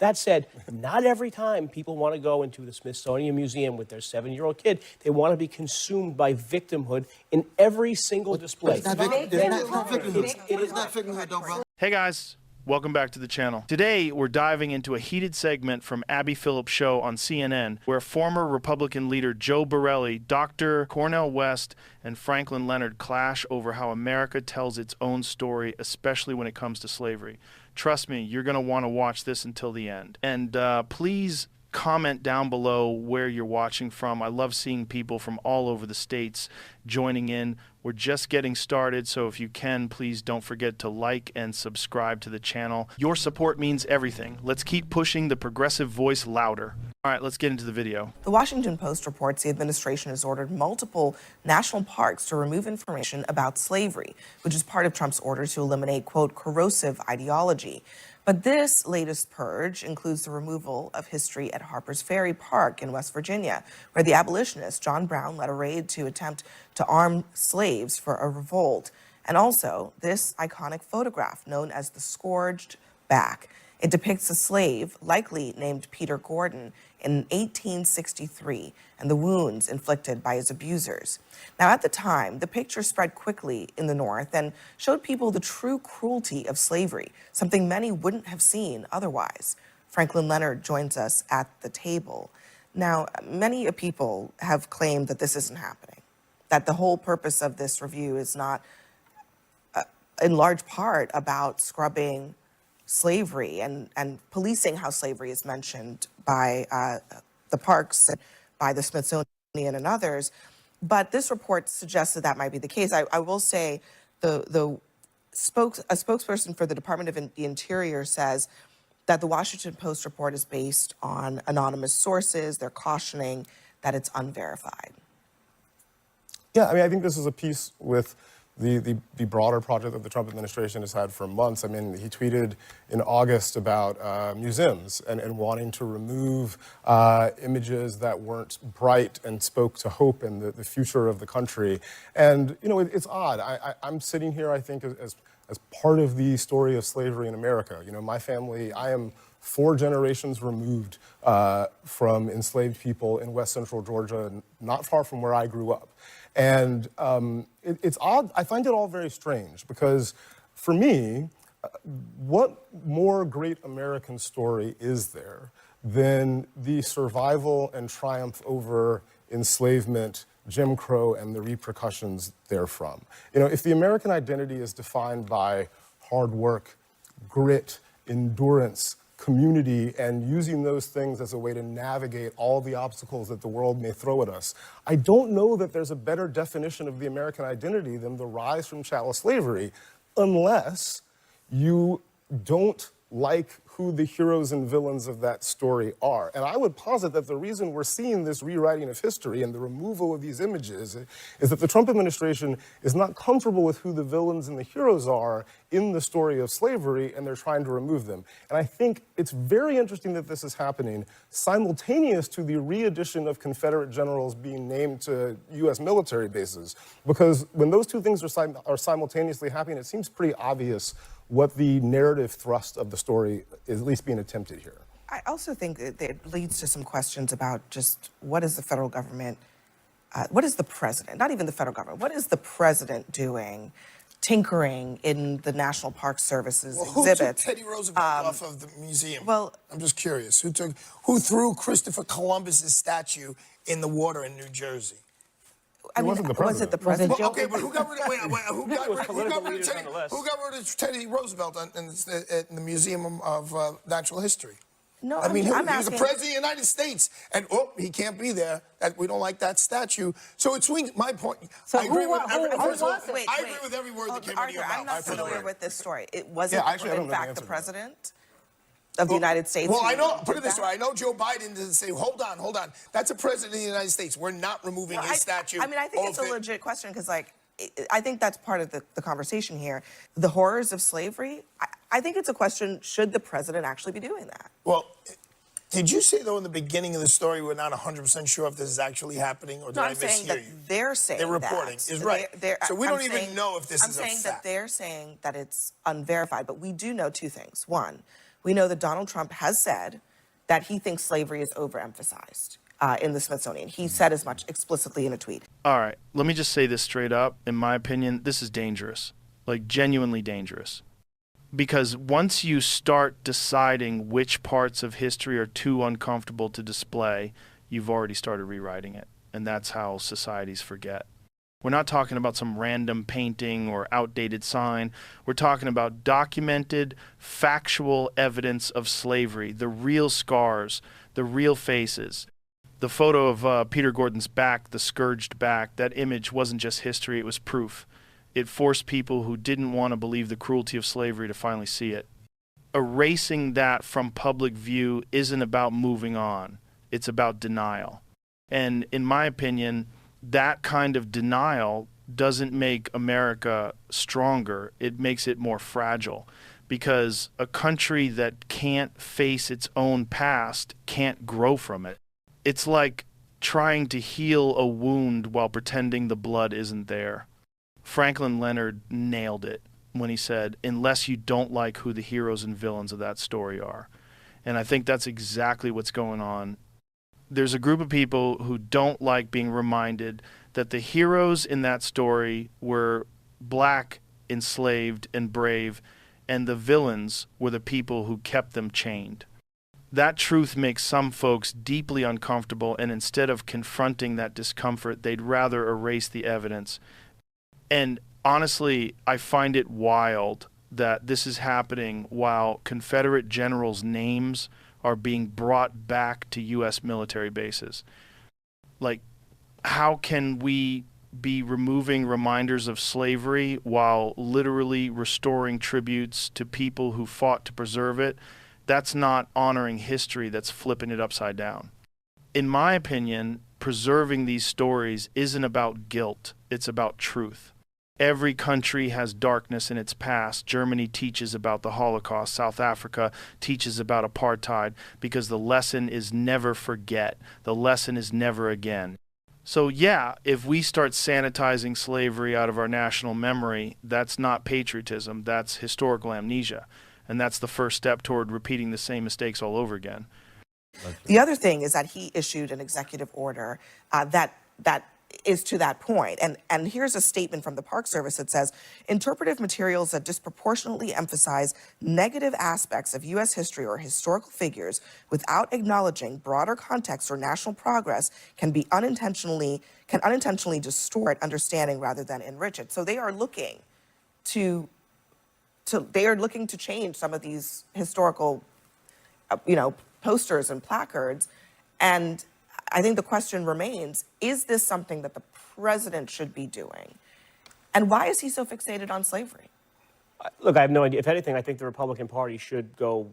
That said, not every time people want to go into the Smithsonian Museum with their 7-year-old kid, they want to be consumed by victimhood in every single display. It's not victimhood, don't bother. Hey guys, welcome back to the channel. Today we're diving into a heated segment from Abby Phillip show on CNN, where former Republican leader Joe Borelli, Dr. Cornel West, and Franklin Leonard clash over how America tells its own story, especially when it comes to slavery. Trust me, you're going to want to watch this until the end. And please comment down below where you're watching from. I love seeing people from all over the states joining in. We're just getting started, so if you can, please don't forget to like and subscribe to the channel. Your support means everything. Let's keep pushing the progressive voice louder. All right, let's get into the video. The Washington Post reports the administration has ordered multiple national parks to remove information about slavery, which is part of Trump's order to eliminate, quote, corrosive ideology. But this latest purge includes the removal of history at Harper's Ferry Park in West Virginia, where the abolitionist John Brown led a raid to attempt to arm slaves for a revolt. And also this iconic photograph known as the Scourged Back. It depicts a slave, likely named Peter Gordon, in 1863, and the wounds inflicted by his abusers. Now, at the time, the picture spread quickly in the North and showed people the true cruelty of slavery, something many wouldn't have seen otherwise. Franklin Leonard joins us at the table. Now, many people have claimed that this isn't happening, that the whole purpose of this review is not, in large part, about scrubbing slavery and policing how slavery is mentioned by the parks, by the Smithsonian and others. But this report suggests that that might be the case. I will say a spokesperson for the Department of the Interior says that the Washington Post report is based on anonymous sources. They're cautioning that it's unverified. Yeah, I mean, I think this is a piece with the broader project that the Trump administration has had for months. I mean, he tweeted in August about museums and wanting to remove images that weren't bright and spoke to hope and the future of the country. And, you know, it's odd. I'm sitting here, I think, as part of the story of slavery in America. You know, my family, I am 4 generations removed from enslaved people in West Central Georgia, not far from where I grew up. And it's odd. I find it all very strange because, for me, what more great American story is there than the survival and triumph over enslavement, Jim Crow, and the repercussions therefrom? You know, if the American identity is defined by hard work, grit, endurance, community, and using those things as a way to navigate all the obstacles that the world may throw at us, I don't know that there's a better definition of the American identity than the rise from chattel slavery, unless you don't like who the heroes and villains of that story are. And I would posit that the reason we're seeing this rewriting of history and the removal of these images is that the Trump administration is not comfortable with who the villains and the heroes are in the story of slavery, and they're trying to remove them. And I think it's very interesting that this is happening simultaneous to the re-addition of Confederate generals being named to U.S. military bases. Because when those two things are simultaneously happening, it seems pretty obvious what the narrative thrust of the story is at least being attempted here. I also think that it leads to some questions about just what is the federal government, what is the president, not even the federal government, what is the president doing, tinkering in the National Park Service's exhibits? Who took Teddy Roosevelt off of the museum? Well, I'm just curious. Who threw Christopher Columbus's statue in the water in New Jersey? I mean, wasn't the president. Was it the president? Well, okay, but who got rid of Teddy Roosevelt in the Museum of Natural History? No, I mean, he was asking, the president of the United States, and he can't be there. We don't like that statue. So it swings. My point. So I agree with Wait. every word that came out of your mouth. I'm not familiar with this story. It wasn't, Yeah, actually, I don't in know the fact, the answer. president of the United States. Well, I know. Put it this way: I know Joe Biden didn't say, "Hold on." That's a president of the United States. We're not removing his statue. I mean, I think it's a legit question because, like, I think that's part of the conversation here. The horrors of slavery. I think it's a question: should the president actually be doing that? Well, did you say though in the beginning of the story we're not 100% sure if this is actually happening, or did I mishear you? They're saying they're reporting that. is right. So we don't I'm even saying, know if this I'm is a saying fact. that they're saying that it's unverified, but we do know two things. One, We know that Donald Trump has said that he thinks slavery is overemphasized in the Smithsonian. He said as much explicitly in a tweet. All right, let me just say this straight up. In my opinion, this is dangerous, like genuinely dangerous. Because once you start deciding which parts of history are too uncomfortable to display, you've already started rewriting it. And that's how societies forget. We're not talking about some random painting or outdated sign. We're talking about documented, factual evidence of slavery, the real scars, the real faces. The photo of Peter Gordon's back, the scourged back, that image wasn't just history, it was proof. It forced people who didn't want to believe the cruelty of slavery to finally see it. Erasing that from public view isn't about moving on. It's about denial. And in my opinion, that kind of denial doesn't make America stronger. It makes it more fragile. Because a country that can't face its own past can't grow from it. It's like trying to heal a wound while pretending the blood isn't there. Franklin Leonard nailed it when he said, unless you don't like who the heroes and villains of that story are. And I think that's exactly what's going on. There's a group of people who don't like being reminded that the heroes in that story were black, enslaved, and brave, and the villains were the people who kept them chained. That truth makes some folks deeply uncomfortable, and instead of confronting that discomfort, they'd rather erase the evidence. And honestly, I find it wild that this is happening while Confederate generals' names are being brought back to U.S. military bases. Like, how can we be removing reminders of slavery while literally restoring tributes to people who fought to preserve it? That's not honoring history, that's flipping it upside down. In my opinion, preserving these stories isn't about guilt, it's about truth. Every country has darkness in its past. Germany teaches about the Holocaust. South Africa teaches about apartheid, because the lesson is never forget. The lesson is never again. So yeah, if we start sanitizing slavery out of our national memory, that's not patriotism, that's historical amnesia. And that's the first step toward repeating the same mistakes all over again. The other thing is that he issued an executive order that is to that point. And here's a statement from the Park Service that says, interpretive materials that disproportionately emphasize negative aspects of U.S. history or historical figures without acknowledging broader context or national progress can unintentionally distort understanding rather than enrich it. So they are looking to change some of these historical, posters and placards. And I think the question remains, is this something that the president should be doing? And why is he so fixated on slavery? Look, I have no idea. If anything, I think the Republican Party should go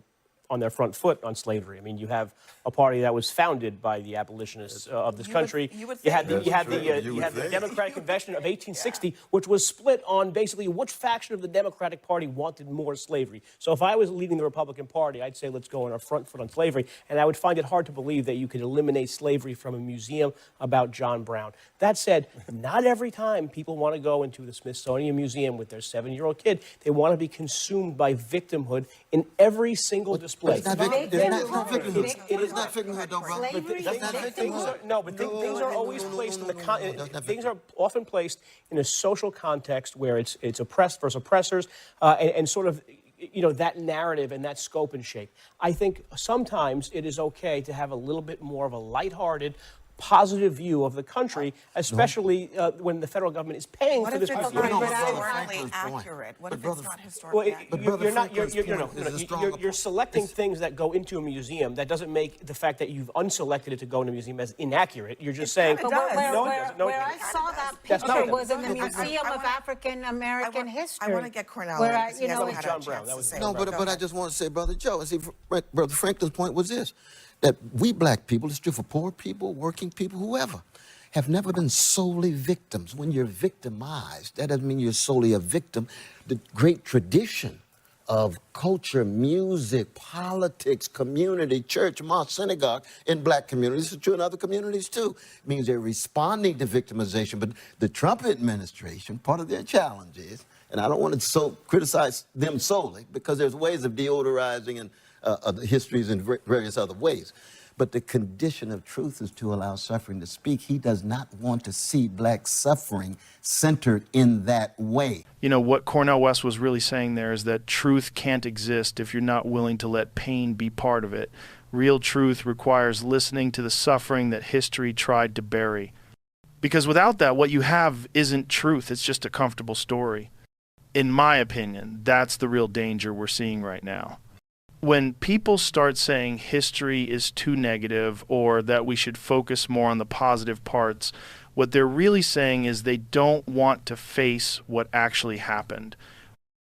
on their front foot on slavery. I mean, you have a party that was founded by the abolitionists of this country. You had the Democratic Convention of 1860, which was split on basically which faction of the Democratic Party wanted more slavery. So if I was leading the Republican Party, I'd say let's go on our front foot on slavery. And I would find it hard to believe that you could eliminate slavery from a museum about John Brown. That said, not every time people want to go into the Smithsonian Museum with their 7-year-old kid, they want to be consumed by victimhood in every single display. It's not victimhood. It's not victimhood, though, bro. Things are always placed in the things are often placed in a social context where it's oppressed versus oppressors, and sort of that narrative and that scope and shape. I think sometimes it is okay to have a little bit more of a lighthearted, positive view of the country, especially when the federal government is paying for this. What if it's not historically accurate? What if it's not historically accurate? You're selecting things that go into a museum. That doesn't make the fact that you've unselected it to go in a museum as inaccurate. You're just saying, Where I saw that picture was in the Museum of African American History. I want to get Cornell. Where John Brown. That was No, but I just want to say, Brother Joe, see, Brother Franklin's point was this, that we black people, it's true for poor people, working people, whoever, have never been solely victims. When you're victimized, that doesn't mean you're solely a victim. The great tradition of culture, music, politics, community, church, mosque, synagogue in black communities, it's true in other communities too. It means they're responding to victimization. But the Trump administration, part of their challenge is, and I don't want to criticize them solely, because there's ways of deodorizing and the histories in various other ways. But the condition of truth is to allow suffering to speak. He does not want to see black suffering centered in that way. You know, what Cornel West was really saying there is that truth can't exist if you're not willing to let pain be part of it. Real truth requires listening to the suffering that history tried to bury. Because without that, what you have isn't truth, it's just a comfortable story. In my opinion, that's the real danger we're seeing right now. When people start saying history is too negative or that we should focus more on the positive parts, what they're really saying is they don't want to face what actually happened.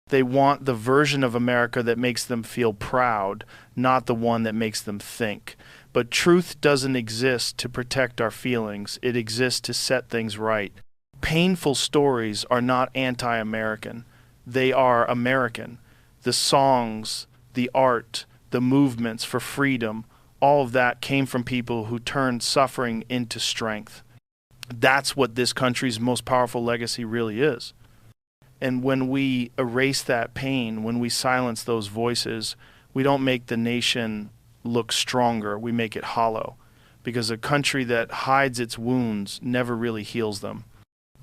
They want the version of America that makes them feel proud, not the one that makes them think. But truth doesn't exist to protect our feelings. It exists to set things right. Painful stories are not anti-American. They are American. The songs, the art, the movements for freedom, all of that came from people who turned suffering into strength. That's what this country's most powerful legacy really is. And when we erase that pain, when we silence those voices, we don't make the nation look stronger, we make it hollow. Because a country that hides its wounds never really heals them.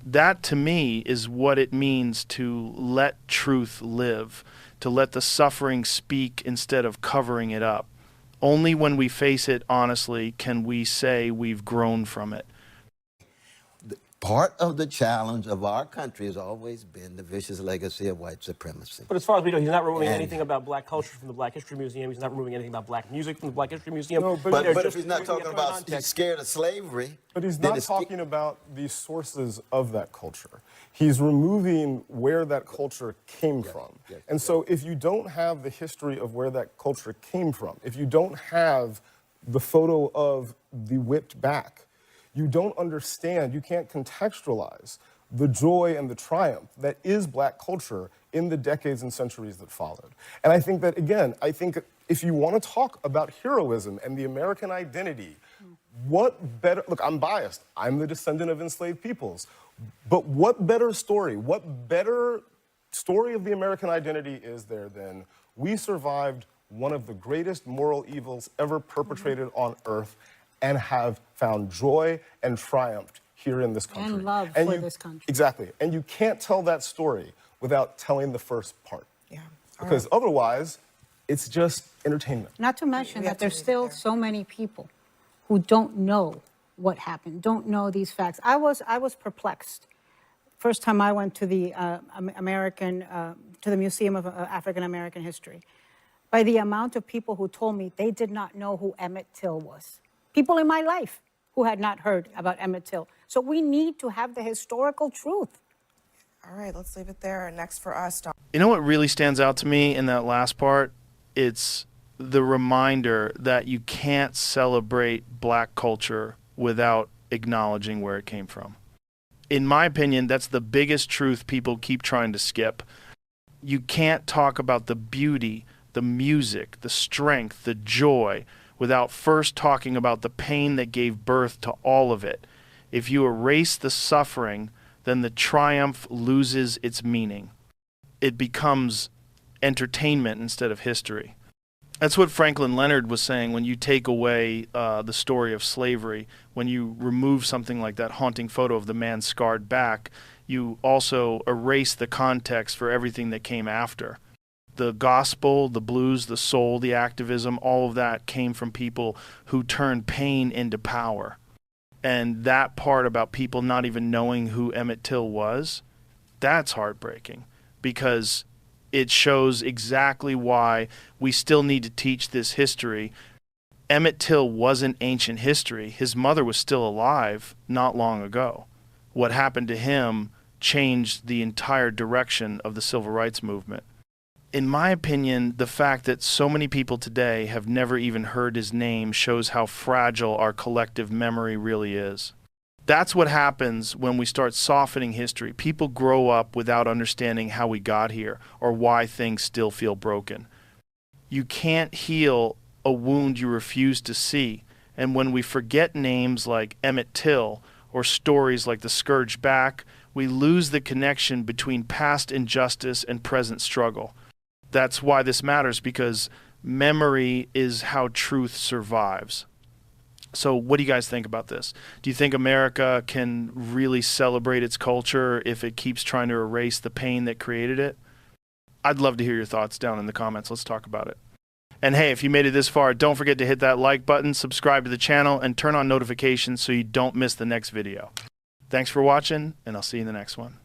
That, to me, is what it means to let truth live, to let the suffering speak instead of covering it up. Only when we face it honestly can we say we've grown from it. Part of the challenge of our country has always been the vicious legacy of white supremacy. But as far as we know, he's not removing anything about black culture from the Black History Museum. He's not removing anything about black music from the Black History Museum. No, But if he's not talking about he's scared of slavery. But he's not talking about the sources of that culture. He's removing where that culture came from. And so if you don't have the history of where that culture came from, if you don't have the photo of the whipped back, you don't understand, you can't contextualize the joy and the triumph that is black culture in the decades and centuries that followed. And I think that, again, I think if you want to talk about heroism and the American identity, what better, look, I'm biased. I'm the descendant of enslaved peoples. But what better story of the American identity is there than we survived one of the greatest moral evils ever perpetrated on earth and have found joy and triumphed here in this country. And love for this country. Exactly. And you can't tell that story without telling the first part. Yeah. Because otherwise, it's just entertainment. Not to mention that there's still so many people who don't know what happened, don't know these facts. I was perplexed. First time I went to the to the Museum of African American History, by the amount of people who told me they did not know who Emmett Till was. People in my life who had not heard about Emmett Till. So we need to have the historical truth. All right, let's leave it there. Next for us, Don. You know what really stands out to me in that last part? It's the reminder that you can't celebrate black culture without acknowledging where it came from. In my opinion, that's the biggest truth people keep trying to skip. You can't talk about the beauty, the music, the strength, the joy, without first talking about the pain that gave birth to all of it. If you erase the suffering, then the triumph loses its meaning. It becomes entertainment instead of history. That's what Franklin Leonard was saying when you take away the story of slavery. When you remove something like that haunting photo of the man's scarred back, you also erase the context for everything that came after. The gospel, the blues, the soul, the activism, all of that came from people who turned pain into power. And that part about people not even knowing who Emmett Till was, that's heartbreaking because it shows exactly why we still need to teach this history. Emmett Till wasn't ancient history. His mother was still alive not long ago. What happened to him changed the entire direction of the civil rights movement. In my opinion, the fact that so many people today have never even heard his name shows how fragile our collective memory really is. That's what happens when we start softening history. People grow up without understanding how we got here or why things still feel broken. You can't heal a wound you refuse to see. And when we forget names like Emmett Till or stories like the scourged back, we lose the connection between past injustice and present struggle. That's why this matters, because memory is how truth survives. So what do you guys think about this? Do you think America can really celebrate its culture if it keeps trying to erase the pain that created it? I'd love to hear your thoughts down in the comments. Let's talk about it. And hey, if you made it this far, don't forget to hit that like button, subscribe to the channel, and turn on notifications so you don't miss the next video. Thanks for watching, and I'll see you in the next one.